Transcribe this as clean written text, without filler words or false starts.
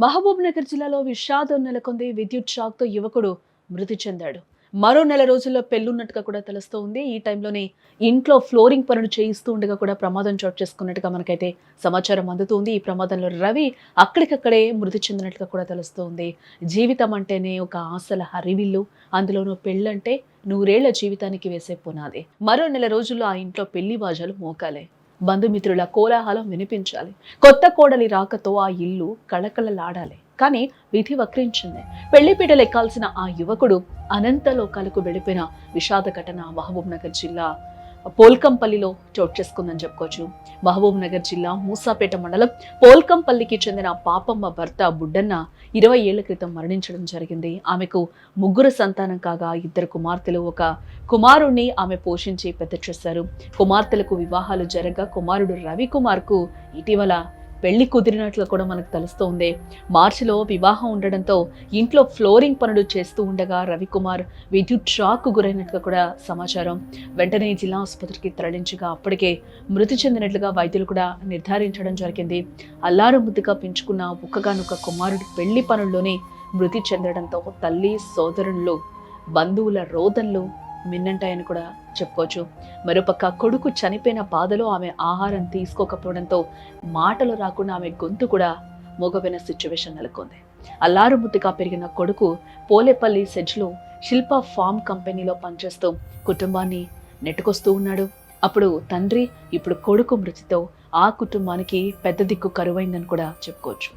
మహబూబ్ నగర్ జిల్లాలో విషాదం నెలకొంది. విద్యుత్ షాక్తో యువకుడు మృతి చెందాడు. మరో నెల రోజుల్లో పెళ్లున్నట్టుగా కూడా తెలుస్తోంది. ఈ టైంలోనే ఇంట్లో ఫ్లోరింగ్ పనులు చేయిస్తూ ఉండగా కూడా ప్రమాదం చోటు చేసుకున్నట్టుగా మనకైతే సమాచారం అందుతుంది. ఈ ప్రమాదంలో రవి అక్కడికక్కడే మృతి చెందినట్టుగా కూడా తెలుస్తోంది. జీవితం అంటేనే ఒక ఆశల హరివిల్లు, అందులోనూ పెళ్ళంటే నూరేళ్ల జీవితానికి వేసే పునాది. మరో నెల రోజుల్లో ఆ ఇంట్లో పెళ్లి వాజాలు మోకాలే. బంధుమిత్రుల కోలాహలం వినిపించాలి. కొత్త కోడలి రాకతో ఆ ఇల్లు కళకళలాడాలి. కానీ విధి వక్రించింది. పెళ్లిపీటలు ఎక్కాల్సిన ఆ యువకుడు అనంత లోకాలకు వెళ్ళిపోయిన విషాద ఘటన మహబూబ్ నగర్ జిల్లా పోల్కంపల్లిలో చోటు చేసుకుందని చెప్పుకోవచ్చు. మహబూబ్ నగర్ జిల్లా మూసాపేట మండలం పోల్కంపల్లికి చెందిన పాపమ్మ భర్త బుడ్డన్న 20 ఏళ్ల క్రితం మరణించడం జరిగింది. ఆమెకు 3 సంతానం కాగా 2 కుమార్తెలు, ఒక కుమారుణ్ణి ఆమె పోషించి పెద్ద చేశారు. కుమార్తెలకు వివాహాలు జరగగా కుమారుడు రవికుమార్కు ఇటీవల పెళ్లి కుదిరినట్లు కూడా మనకు తెలుస్తోంది. మార్చిలో వివాహం ఉండడంతో ఇంట్లో ఫ్లోరింగ్ పనులు చేస్తూ ఉండగా రవికుమార్ విద్యుత్ షాక్ గురైనట్లుగా కూడా సమాచారం. వెంటనే జిల్లా ఆసుపత్రికి తరలించగా అప్పటికే మృతి చెందినట్లుగా వైద్యులు కూడా నిర్ధారించడం జరిగింది. అల్లారు ముద్దుగా పెంచుకున్న ఒక్కగానొక్క కుమారుడు పెళ్లి పనుల్లోనే మృతి చెందడంతో తల్లి, సోదరులు, బంధువుల రోదనలు మిన్నంటాయని కూడా చెప్పుకోవచ్చు. మరోపక్క కొడుకు చనిపోయిన బాధలో ఆమె ఆహారం తీసుకోకపోవడంతో మాటలు రాకుండా ఆమె గొంతు కూడా మూగపోయిన సిచ్యువేషన్ నెలకొంది. అల్లారు ముద్దుగా పెరిగిన కొడుకు పోలేపల్లి సెజ్లో శిల్ప ఫార్మ్ కంపెనీలో పనిచేస్తూ కుటుంబాన్ని నెట్టుకొస్తూ ఉన్నాడు. అప్పుడు తండ్రి, ఇప్పుడు కొడుకు మృతితో ఆ కుటుంబానికి పెద్ద దిక్కు కరువైందని కూడా చెప్పుకోవచ్చు.